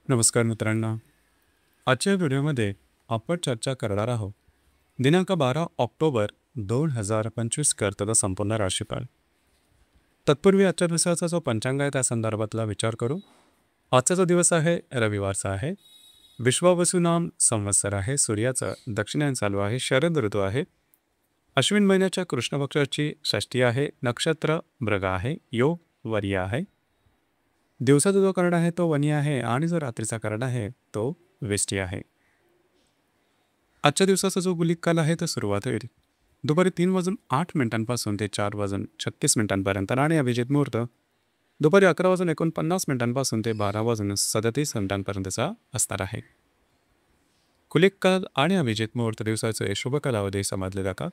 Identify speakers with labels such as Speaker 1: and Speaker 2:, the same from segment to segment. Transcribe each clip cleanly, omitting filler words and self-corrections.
Speaker 1: नमस्कार मित्रांनो. आजच्या व्हिडिओमध्ये आपण चर्चा करणार आहोत दिनांक 12 ऑक्टोबर 2025 करता संपूर्ण राशीफळ. तत्पूर्वी आजच्या दिवसाचा जो पंचांग आहे त्या संदर्भातला विचार करू. आजचा जो दिवस आहे रविवारचा आहे. विश्वावसुनाम संवत्सर आहे. सूर्याचं दक्षिणायन चालू आहे. शरद ऋतू आहे. अश्विन महिन्याच्या कृष्ण पक्षाची षष्ठी आहे. नक्षत्र मृग आहे. योग वर्य आहे. दिवसाचा जो कर्ण आहे तो वनी आहे आणि जो रात्रीचा कर्ण आहे तो वेष्टी आहे. आजच्या दिवसाचा जो गुलिक काल आहे तो सुरुवात होईल दुपारी 3:08 ते 4:36 आणि अभिजित मुहूर्त दुपारी 11:49 ते 12:37 असणार आहे. गुलिक काल आणि अभिजित मुहूर्त दिवसाचे शुभ कालावधी समजले जातात.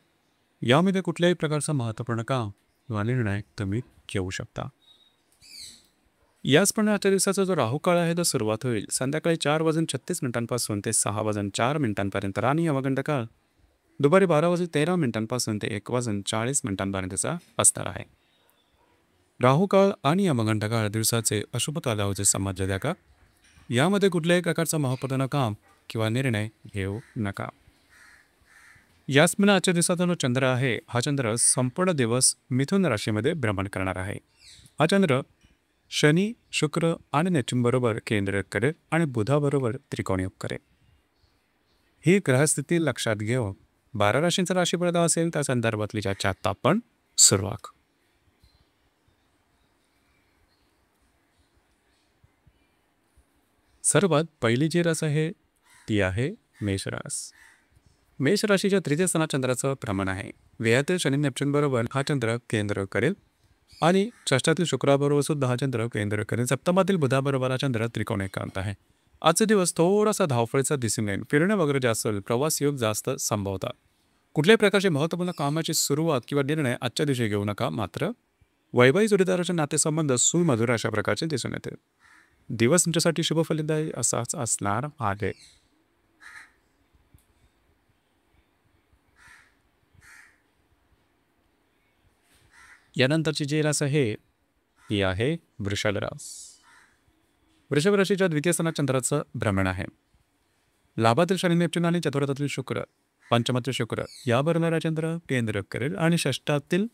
Speaker 1: यामध्ये कुठल्याही प्रकारचा महत्त्वपूर्ण काम किंवा निर्णय तुम्ही घेऊ शकता. याचप्रमाणे आजच्या दिवसाचा जो राहुकाळ आहे तो सुरुवात होईल संध्याकाळी 4:36 ते 6:04 आणि यमगंड काळ दुपारी 12:13 ते 1:40 असणार आहे. राहुकाळ आणि यमगंड काळ दिवसाचे अशुभ कालावधी समजले जातात. यामध्ये कुठल्याही प्रकारचा महत्त्वपूर्ण काम किंवा निर्णय घेऊ नका. याचप्रमाणे आजच्या दिवसाचा जो चंद्र आहे हा चंद्र संपूर्ण दिवस मिथुन राशीमध्ये भ्रमण करणार आहे. हा चंद्र शनी, शुक्र आणि नेपच्यून बरोबर केंद्रित करेल आणि बुधाबरोबर त्रिकोणयोग करेल. ही ग्रहस्थिती लक्षात घेऊन 12 राशींचा राशीफळ असेल त्या संदर्भातली चर्चा आता आपण सुरुवात. सर्वात पहिली जी रास आहे ती आहे मेषरास. मेष राशीच्या तृतीय स्थानात चंद्राचं भ्रमण आहे. व्ययातील शनी नेपच्यून बरोबर हा चंद्र केंद्र करेल आणि षष्ठातील शुक्राबरोबर सुद्धा हा चंद्र केंद्र करेल. सप्तमातील बुधाबरोबर हा चंद्र त्रिकोण एकांत आहे. आजचा दिवस थोडासा धावपळीचा दिसून येईल. फिरणं वगैरे जास्त होईल. प्रवास योग जास्त संभवतात. कुठल्याही प्रकारचे महत्त्वपूर्ण कामाची सुरुवात किंवा निर्णय आजच्या दिवशी घेऊ नका. मात्र वैवाहिक जोडीदाराचे नातेसंबंध सुमधुर अशा प्रकारचे दिसून येते. दिवस तुमच्यासाठी शुभ फलदायी असाच असणार आहे. यानंतरची जी रास आहे ती आहे वृषभ रास. वृषभ राशीच्या द्वितीय स्थानात चंद्राचं भ्रमण आहे. लाभातील शनी नेपच्यून आणि चतुर्थातील शुक्र, पंचमातील शुक्र याबरोबर हा चंद्र केंद्र करेल आणि षष्ठातील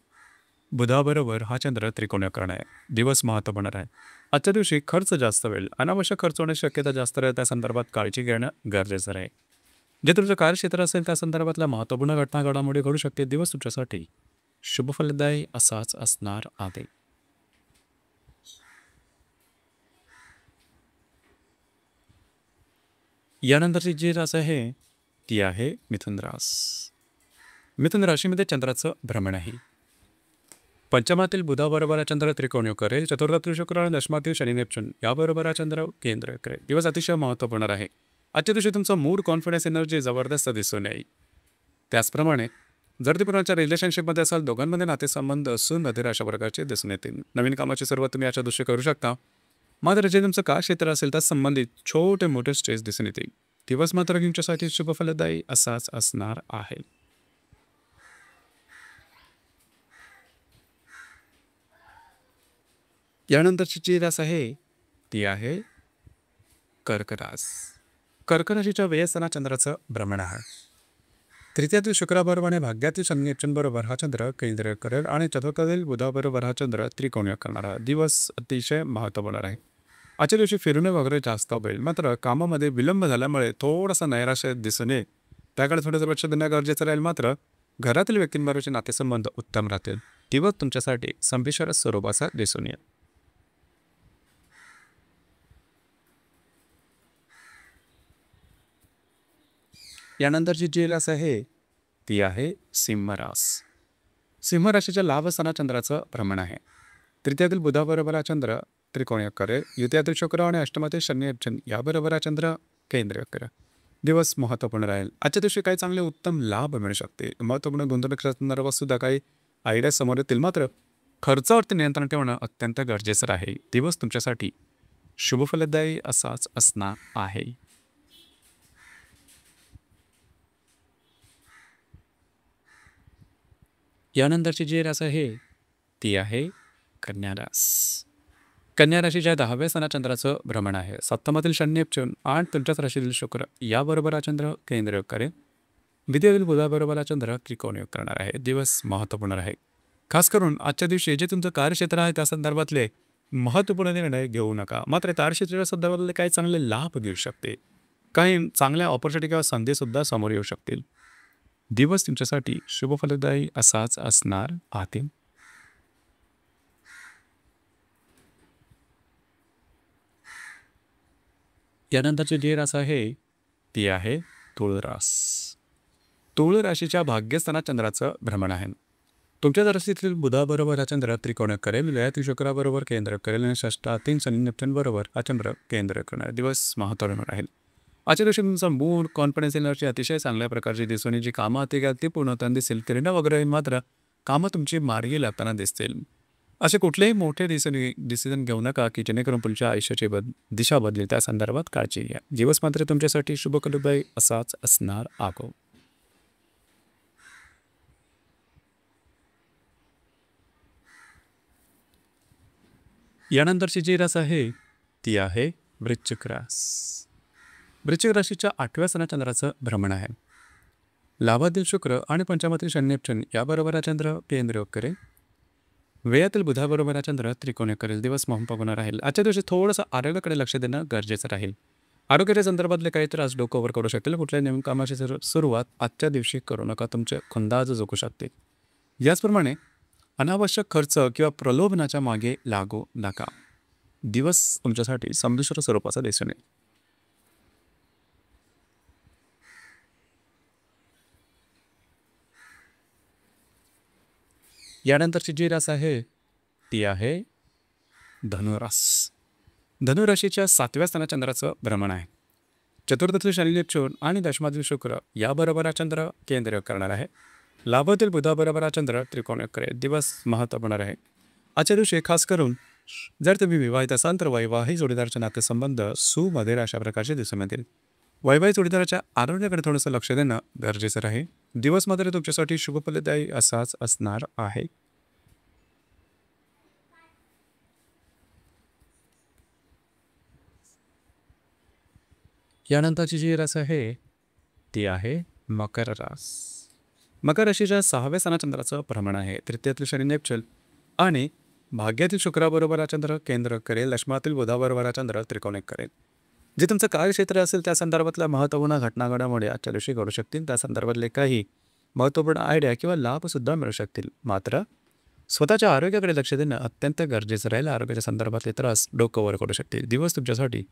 Speaker 1: बुधाबरोबर हा चंद्र त्रिकोण करणार आहे. दिवस महत्त्वपूर्ण आहे. आजच्या दिवशी खर्च जास्त होईल. अनावश्यक खर्च होण्याची शक्यता जास्त राहील. त्या संदर्भात काळजी घेणं गरजेचं आहे. जे तुमचं कार्यक्षेत्र असेल त्या संदर्भातल्या महत्त्वपूर्ण घटना घडामोडी घडू शकते. दिवस तुमच्यासाठी शुभ फलदायी असाच असणार आहे. यानंतरची जी रास आहे ती आहे मिथुन रास. मिथुन राशीमध्ये चंद्राचं भ्रमण आहे. पंचमातील बुधाबरोबर हा चंद्र त्रिकोणयोग करेल. चतुर्थातील शुक्र आणि दशमातील शनी नेपच्यून याबरोबर हा चंद्र केंद्र करेल. दिवस अतिशय महत्त्वपूर्ण आहे. आजच्या दिवशी तुमचा मूड, कॉन्फिडन्स, एनर्जी जबरदस्त दिसून येईल. त्याचप्रमाणे जर ते पुन्हा रिलेशनशिपमध्ये असाल दोघांमध्ये नातेसंबंध सुमधुर अशा प्रकारचे दिसून येतील. नवीन कामाची सुरुवात तुम्ही आजच्या दिवशी करू शकता. मात्र जे तुमचं काय क्षेत्र असेल त्या संबंधित छोटे मोठे स्ट्रेस दिसून येतील. दिवस मात्र तुमच्यासाठी शुभ फलदायी असाच असणार आहे. यानंतरची जी रास आहे ती आहे कर्क रास. कर्क राशीच्या व्ययस्थानात चंद्राचं भ्रमण आहे. तृतीयातील शुक्राबरोबर आणि भाग्यातील शनी नेपच्यून बरोबर हा चंद्र केंद्र करेल आणि चतुर्थातील बुधाबरोबर हा चंद्र त्रिकोणयोग करणारा. दिवस अतिशय महत्त्वपूर्ण आहे. आजच्या दिवशी फिरणे वगैरे जास्त होईल. मात्र कामामध्ये विलंब झाल्यामुळे थोडासा नैराश्य दिसून येईल. त्याकडे थोडंसं लक्ष देणं गरजेचं राहील. मात्र घरातील व्यक्तींबरोबरचे नातेसंबंध उत्तम राहतील. दिवस तुमच्यासाठी संमिश्र स्वरूपाचा दिसून येईल. यानंतरची जी रास आहे ती आहे सिंह रास. सिंह राशीच्या लाभ स्थानात चंद्राचं भ्रमण आहे. तृतीयातील बुधाबरोबर हा चंद्र त्रिकोणयोग करेल. द्वितीयातील शुक्र आणि अष्टमातील शनी नेपच्यून याबरोबर हा चंद्र केंद्र करेल. दिवस महत्त्वपूर्ण राहील. आजच्या दिवशी काही चांगले उत्तम लाभ मिळू शकते. महत्त्वपूर्ण गुंतवणूक संदर्भात सुद्धा काही आयडिया समोर येतील. मात्र खर्चावरती नियंत्रण ठेवणं अत्यंत गरजेचं आहे. दिवस तुमच्यासाठी शुभ फलदायी असाच असणार आहे. यानंतरची जी रास आहे ती आहे कन्या रास. कन्या राशीच्या 10व्या स्थानात चंद्राचं भ्रमण आहे. सप्तमातील शनी नेपच्यून आणि तुमच्याच राशीतील शुक्र याबरोबर हा चंद्र केंद्र योग करेल. विद्येतील बुधाबरोबर हा चंद्र त्रिकोण योग करणार आहे. दिवस महत्त्वपूर्ण आहे. खास करून आजच्या दिवशी जे तुमचं कार्यक्षेत्र आहे त्या संदर्भातले महत्त्वपूर्ण निर्णय घेऊ नका. मात्र कार्यक्षेत्राच्या संदर्भातले काही चांगले लाभ घेऊ शकते. काही चांगल्या ऑपॉर्च्युनिटी किंवा संधीसुद्धा समोर येऊ शकतील. दिवस तुमच्यासाठी शुभफलदायी असाच असणार आहे. यानंतरची जी रास आहे ती आहे तुळ रास. तुळ राशीच्या भाग्यस्थानात चंद्राचं भ्रमण आहे. तुमच्या राशीतील बुधाबरोबर हा चंद्र त्रिकोण करेल. लयातील शुक्राबरोबर केंद्र करेल आणि षष्ठातील शनी नेपच्यून बरोबर हा चंद्र केंद्र करणार. दिवस महत्त्वपूर्ण राहील. आजच्या दिवशी तुमचा मूड कॉन्फिडन्स एनर्जी अतिशय चांगल्या प्रकारची दिसून येईल. जी कामं हाती घ्याल ती पूर्णतः दिसेल. करिना वगैरे मात्र कामं तुमची मार्गी लागताना दिसतील. असे कुठलेही मोठे डिसिजन घेऊ नका की जेणेकरून पुढच्या आयुष्याची दिशा बदलेल. त्या संदर्भात काळजी घ्या. दिवस मात्र तुमच्यासाठी शुभफलदायी असाच असणार आहे. यानंतरची जी रास आहे ती आहे वृश्चिक रास. वृश्चिक राशीच्या 8व्या स्थानात चंद्राचं भ्रमण आहे. लाभातील शुक्र आणि पंचमातील शनी नेपच्यून याबरोबर हा चंद्र केंद्र योग करेल. व्ययातील बुधाबरोबर हा चंद्र त्रिकोण योग करेल. दिवस महत्त्वपूर्ण राहील. आजच्या दिवशी थोडंसं आरोग्याकडे लक्ष देणं गरजेचं राहील. आरोग्याच्या संदर्भातले काही त्रास डोकं ओव्हर करू शकतील. कुठल्याही नवीन कामाची सुरुवात आजच्या दिवशी करू नका. तुमचे खुंदाज झोकू शकते. याचप्रमाणे अनावश्यक खर्च किंवा प्रलोभनाच्या मागे लागू नका. दिवस तुमच्यासाठी संमिश्र स्वरूपाचा दिसून येईल. यानंतरची जी रास आहे ती आहे धनुरास. धनुराशीच्या 7व्या स्थानात चंद्राचं भ्रमण आहे. चतुर्थातील शनी नेपच्यून आणि दशमातील शुक्र याबरोबर हा चंद्र केंद्र योग करणार आहे. लाभातील बुधाबरोबर हा चंद्र त्रिकोण योग करेल. दिवस महत्त्वपूर्ण आहे. आजच्या दिवशी खास करून जर तुम्ही विवाहित असाल तर वैवाहिक जोडीदाराचे नातेसंबंध सुमधुर अशा प्रकारचे दिसून येतील. वैवाहिक जोडीदाराच्या आरोग्याकडे थोडंसं लक्ष देणं गरजेचं राहील. दिवस मात्र तुमच्यासाठी शुभफलदायी असाच असणार आहे. यानंतरची जी रास आहे ती आहे मकर रास. मकर राशीच्या 6व्या स्थानात चंद्राचं भ्रमण आहे. तृतीयातील शनी नेपच्यून आणि भाग्यातील शुक्राबरोबर हा चंद्र केंद्र करेल. दशमातील बुधाबरोबर हा चंद्र त्रिकोण योग करेल. जे तुमचं कार्यक्षेत्र असेल त्या संदर्भातल्या महत्त्वपूर्ण घटना घडामोडी आजच्या दिवशी घडू शकतील. त्या संदर्भातले काही महत्त्वपूर्ण आयडिया किंवा लाभसुद्धा मिळू शकतील. मात्र स्वतःच्या आरोग्याकडे लक्ष देणं अत्यंत गरजेचं राहील. आरोग्याच्या संदर्भातले त्रास डोकं वर करू शकतील. दिवस तुमच्यासाठी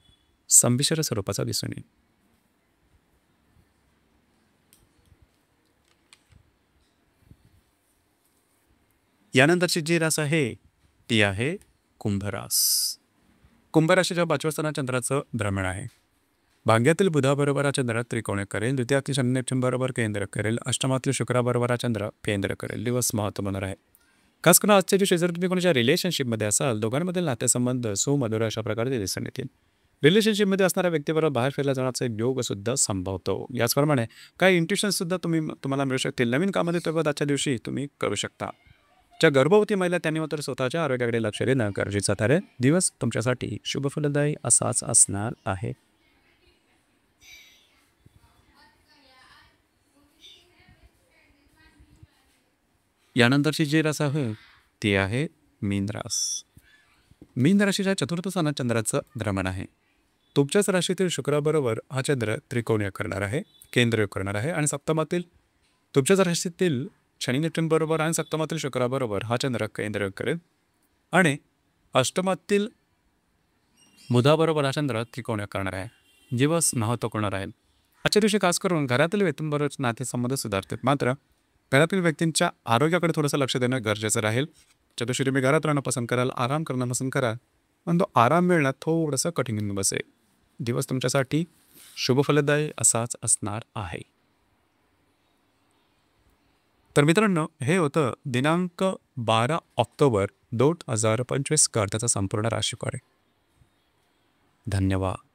Speaker 1: संमिश्र स्वरूपाचा दिसून येईल. यानंतरची जी रास आहे ती आहे कुंभरास. कुंभराशीच्या 5व्या स्थानात चंद्राचं भ्रमण आहे. भाग्यातील बुधाबरोबर हा चंद्र त्रिकोण योग करेल. द्वितीयातील शनी नेपच्यून बरोबर केंद्र करेल. अष्टमातील शुक्राबरोबर हा चंद्र केंद्र करेल. दिवस महत्त्वपूर्ण आहे. खास करून आजच्या दिवशी जर तुम्ही कोणाच्या रिलेशनशिपमध्ये असाल दोघांमधील नातेसंबंध सुमधुर अशा प्रकारे दिसून येतील. रिलेशनशिपमध्ये असणाऱ्या व्यक्तीबरोबर बाहेर फिरला जाण्याचा योगसुद्धा संभवतो. याचप्रमाणे काही इंट्युशन्ससुद्धा तुम्हाला मिळू शकतील. नवीन कामामध्ये सोबत आजच्या दिवशी तुम्ही करू शकता. ज्या गर्भवती महिला त्यांनी मात्र स्वतःच्या आरोग्याकडे लक्ष देणं गरजेचं ठरेल. दिवस तुमच्यासाठी शुभफलदायी असाच असणार आहे. यानंतरची जी रास आहे ती आहे मीन रास. मीन राशीच्या 4थ्या स्थानात चंद्राचं भ्रमण आहे. तुमच्याच राशीतील शुक्राबरोबर हा चंद्र त्रिकोण योग करणार आहे. केंद्र योग करणार आहे आणि सप्तमातील तुमच्याच राशीतील शनी नेपच्यून बरोबर आणि सप्तमातील शुक्राबरोबर हा चंद्र केंद्र योग करेल आणि अष्टमातील बुधाबरोबर हा चंद्र त्रिकोण योग करणार आहे. दिवस महत्त्वपूर्ण राहील. आजच्या दिवशी खास करून घरातील व्यक्तींबरोबर नातेसंबंध सुधारतात. मात्र घरातील व्यक्तींच्या आरोग्याकडे थोडंसं लक्ष देणं गरजेचं राहील. ज्या दिवशी तुम्ही घरात राहणं पसंत कराल, आराम करणं पसंत कराल, पण तो आराम मिळणं थोडंसं कठीण बसेल. दिवस तुमच्यासाठी शुभफलदायी असाच असणार आहे. तर मित्रांनो, हे होतं दिनांक 12 ऑक्टोबर 2025 त्याचा संपूर्ण राशीफळ. धन्यवाद.